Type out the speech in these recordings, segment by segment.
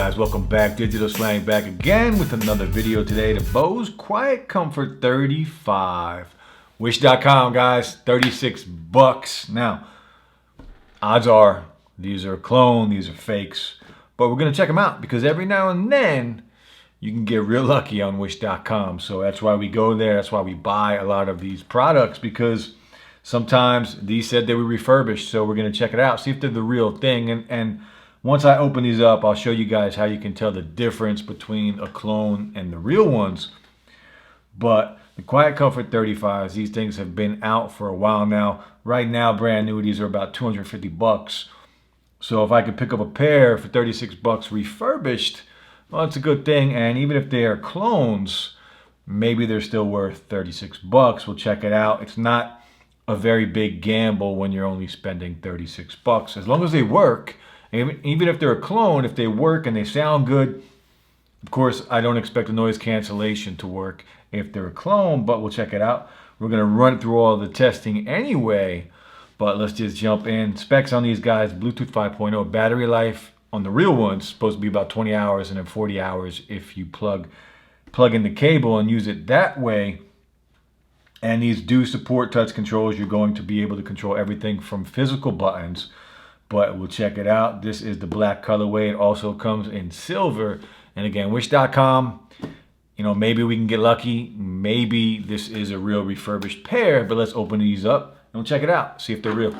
guys, welcome back. Digital Slang back again with another video today. The Bose Quiet Comfort 35. Wish.com, guys, 36 bucks. Now, odds are these are a clone, these are fakes, but we're gonna check them out because every now and then you can get real lucky on Wish.com. So that's why we go there. That's why we buy a lot of these products, because sometimes these said they were refurbished. So we're gonna check it out, see if they're the real thing. And once I open these up, I'll show you guys how you can tell the difference between a clone and the real ones. But the Quiet Comfort 35s, these things have been out for a while now. Right now, brand new, these are about 250 bucks. So if I could pick up a pair for 36 bucks refurbished, well, it's a good thing. And even if they are clones, maybe they're still worth 36 bucks. We'll check it out. It's not a very big gamble when you're only spending 36 bucks. As long as they work, even if they're a clone, if they work and they sound good, of course, I don't expect the noise cancellation to work if they're a clone, but we'll check it out. We're going to run through all the testing anyway, but let's just jump in. Specs on these guys: Bluetooth 5.0, battery life on the real ones supposed to be about 20 hours, and then 40 hours if you plug in the cable and use it that way. And these do support touch controls. You're going to be able to control everything from physical buttons, but we'll check it out. This is the black colorway. It also comes in silver. And again, Wish.com, you know, maybe we can get lucky. Maybe this is a real refurbished pair, but let's open these up and we'll check it out, see if they're real.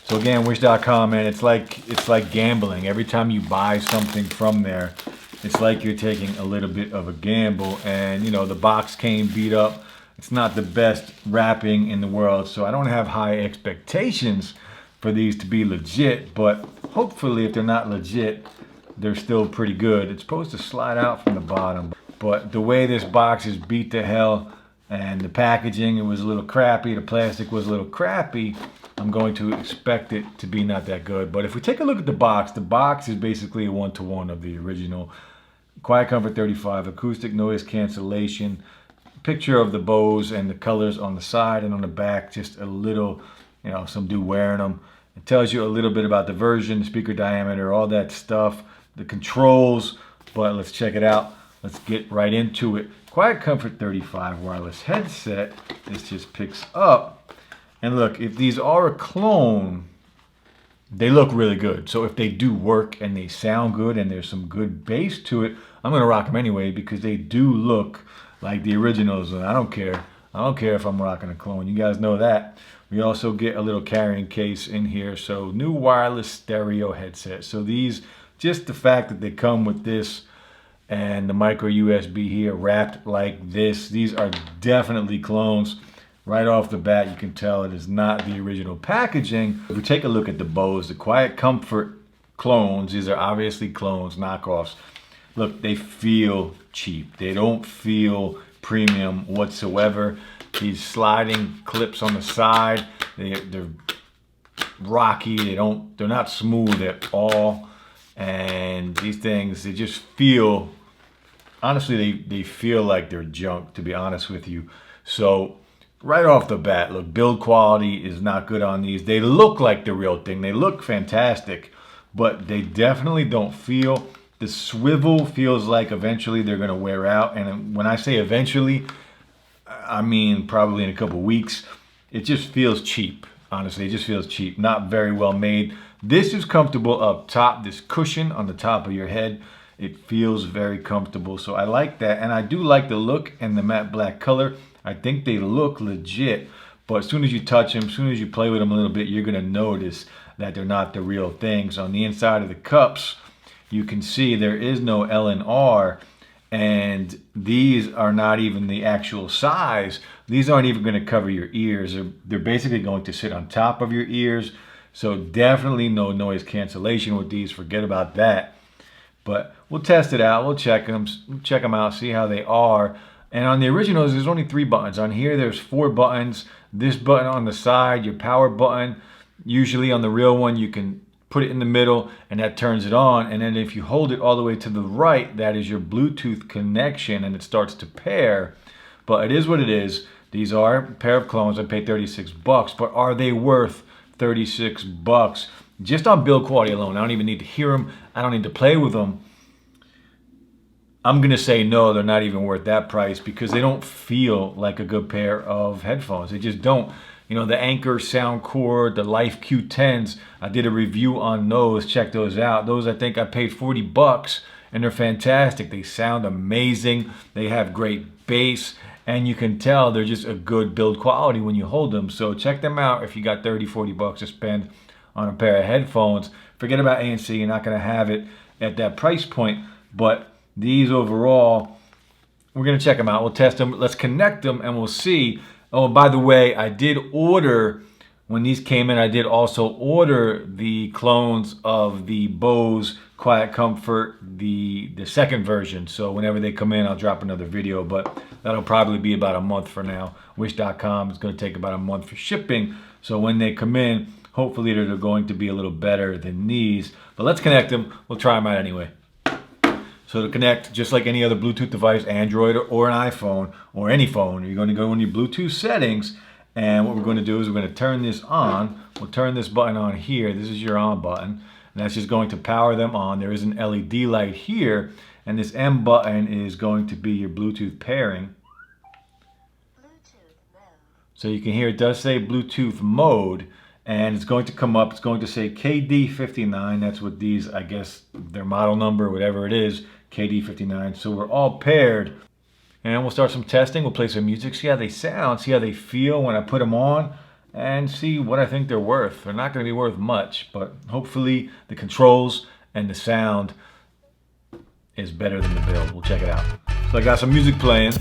So again, Wish.com, man, it's like gambling. Every time you buy something from there, it's like you're taking a little bit of a gamble. And you know, the box came beat up. It's not the best wrapping in the world, so I don't have high expectations for these to be legit, but hopefully if they're not legit, they're still pretty good. It's supposed to slide out from the bottom, but the way this box is beat to hell, and the packaging, it was a little crappy, the plastic was a little crappy, I'm going to expect it to be not that good. But if we take a look at the box is basically a one-to-one of the original Quiet Comfort 35, acoustic noise cancellation, picture of the Bose and the colors on the side, and on the back just a little, you know, some dude wearing them. It tells you a little bit about the version, the speaker diameter, all that stuff, the controls. But let's check it out. Let's get right into it. Quiet Comfort 35 wireless headset. This just picks up. And look, if these are a clone, they look really good. So if they do work and they sound good and there's some good bass to it, I'm gonna rock them anyway, because they do look like the originals, and I don't care. I don't care if I'm rocking a clone. You guys know that. We also get a little carrying case in here. So new wireless stereo headset. So these, just the fact that they come with this and the micro USB here wrapped like this, these are definitely clones. Right off the bat, you can tell it is not the original packaging. If we take a look at the Bose, the Quiet Comfort clones, these are obviously clones, knockoffs. Look, they feel cheap. They don't feel premium whatsoever. These sliding clips on the side, they're rocky. They're not smooth at all. And these things, they just feel, honestly, they feel like they're junk, to be honest with you. So right off the bat, look, build quality is not good on these. They look like the real thing. They look fantastic, but they definitely don't feel. The swivel feels like eventually they're going to wear out. And when I say eventually, I mean probably in a couple weeks. It just feels cheap. Honestly, it just feels cheap. Not very well made. This is comfortable up top. This cushion on the top of your head, it feels very comfortable. So I like that. And I do like the look and the matte black color. I think they look legit. But as soon as you touch them, as soon as you play with them a little bit, you're going to notice that they're not the real things. On the inside of the cups, you can see there is no L&R, and these are not even the actual size. These aren't even going to cover your ears. They're basically going to sit on top of your ears. So definitely no noise cancellation with these. Forget about that. But we'll test it out. We'll check them out, see how they are. And on the originals, there's only 3 buttons. On here, there's 4 buttons. This button on the side, your power button. Usually on the real one, you can put it in the middle and that turns it on. And then if you hold it all the way to the right, that is your Bluetooth connection and it starts to pair. But it is what it is. These are a pair of clones. I paid 36 bucks, but are they worth $36 just on build quality alone. I don't even need to hear them. I don't need to play with them. I'm going to say no, they're not even worth that price because they don't feel like a good pair of headphones. They just don't. You know, the Anker Soundcore, the Life Q10s, I did a review on those. Check those out. Those, I think I paid $40 and they're fantastic. They sound amazing. They have great bass and you can tell they're just a good build quality when you hold them. So check them out if you got $30-40 to spend on a pair of headphones. Forget about ANC, you're not going to have it at that price point, but these overall, we're going to check them out. We'll test them. Let's connect them and we'll see. Oh, by the way, I did order, when these came in, I did also order the clones of the Bose Quiet Comfort, the second version. So whenever they come in, I'll drop another video, but that'll probably be about a month for now. Wish.com is going to take about a month for shipping. So when they come in, hopefully they're going to be a little better than these. But let's connect them. We'll try them out anyway. So to connect, just like any other Bluetooth device, Android or an iPhone or any phone, you're going to go in your Bluetooth settings, and what we're going to do is we're going to turn this on. We'll turn this button on here. This is your on button, and that's just going to power them on. There is an LED light here, and this M button is going to be your Bluetooth pairing. So you can hear it does say Bluetooth mode, and it's going to come up. It's going to say KD59. That's what these, I guess, their model number, whatever it is, KD59. So we're all paired. And we'll start some testing. We'll play some music, see how they sound, see how they feel when I put them on, and see what I think they're worth. They're not going to be worth much, but hopefully the controls and the sound is better than the build. We'll check it out. So I got some music playing.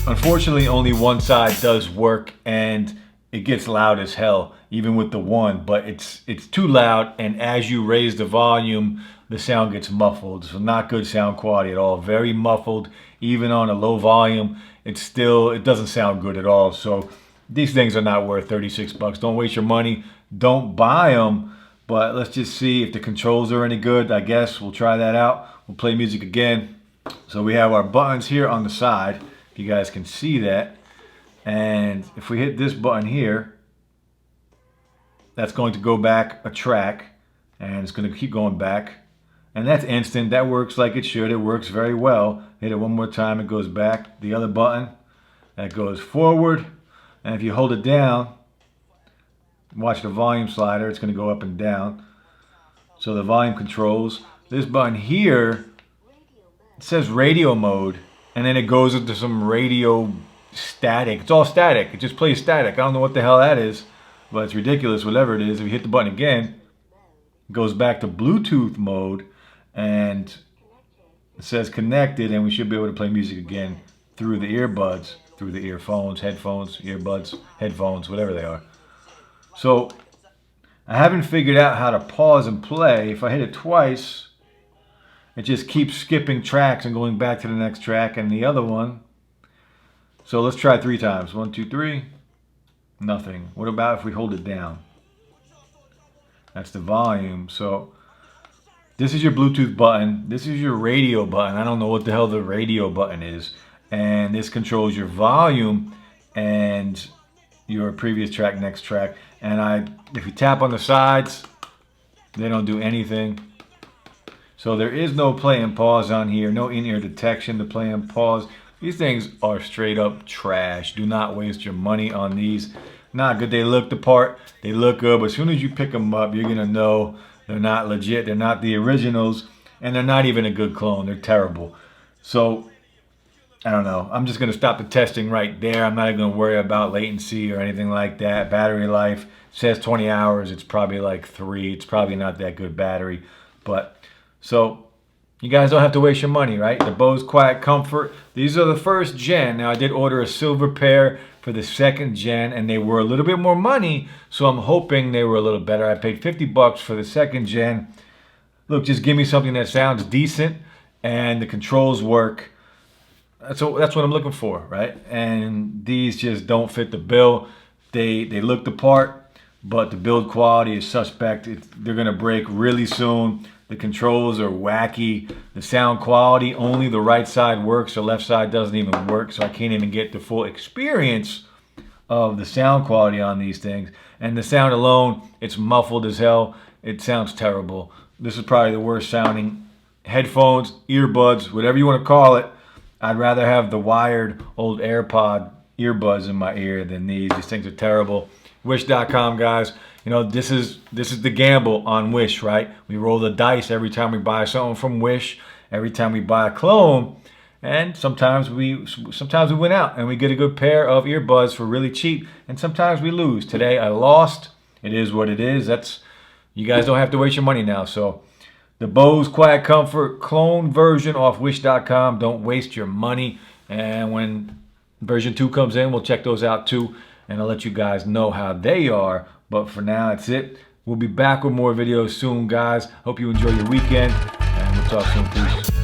Unfortunately, only one side does work, and it gets loud as hell, even with the one, but it's too loud, and as you raise the volume, the sound gets muffled. So not good sound quality at all. Very muffled, even on a low volume. It doesn't sound good at all. So these things are not worth $36. Don't waste your money. Don't buy them, but let's just see if the controls are any good. I guess we'll try that out. We'll play music again. So we have our buttons here on the side. You guys can see that, and if we hit this button here, that's going to go back a track, and it's going to keep going back, and that's instant. That works like it should. It works very well. Hit it one more time, it goes back. The other button, that goes forward, and if you hold it down, watch the volume slider, it's going to go up and down. So the volume controls. This button here, it says radio mode, and then it goes into some radio static. It's all static. It just plays static. I don't know what the hell that is, but it's ridiculous, whatever it is. If you hit the button again, it goes back to Bluetooth mode, and it says connected, and we should be able to play music again through the earbuds, through the earphones, headphones, earbuds, headphones, whatever they are. So I haven't figured out how to pause and play. If I hit it twice, it just keeps skipping tracks and going back to the next track and the other one. So let's try 3 times. 1, 2, 3. Nothing. What about if we hold it down? That's the volume. So this is your Bluetooth button. This is your radio button. I don't know what the hell the radio button is. And this controls your volume and your previous track, next track. And if you tap on the sides, they don't do anything. So there is no play and pause on here, no in-ear detection to play and pause. These things are straight up trash. Do not waste your money on these. Not good. They look the part, they look good, but as soon as you pick them up, you're going to know they're not legit. They're not the originals, and they're not even a good clone. They're terrible. So, I don't know. I'm just going to stop the testing right there. I'm not even going to worry about latency or anything like that. Battery life says 20 hours. It's probably like 3. It's probably not that good battery, but... So, you guys don't have to waste your money, right? The Bose Quiet Comfort. These are the first gen. Now, I did order a silver pair for the second gen, and they were a little bit more money, so I'm hoping they were a little better. I paid $50 for the second gen. Look, just give me something that sounds decent, and the controls work. That's what I'm looking for, right? And these just don't fit the bill. They look the part, but the build quality is suspect. They're gonna break really soon. The controls are wacky. The sound quality, only the right side works. The left side doesn't even work, so I can't even get the full experience of the sound quality on these things. And the sound alone, it's muffled as hell. It sounds terrible. This is probably the worst sounding headphones, earbuds, whatever you want to call it. I'd rather have the wired old AirPod earbuds in my ear than these. These things are terrible. Wish.com, guys. You know, this is the gamble on Wish, right? We roll the dice every time we buy something from Wish, every time we buy a clone, and sometimes we win out and we get a good pair of earbuds for really cheap, and sometimes we lose. Today I lost. It is what it is. You guys don't have to waste your money now. So the Bose Quiet Comfort clone version off Wish.com. Don't waste your money. And when version 2 comes in, we'll check those out too, and I'll let you guys know how they are. But for now, that's it. We'll be back with more videos soon, guys. Hope you enjoy your weekend, and we'll talk soon. Peace.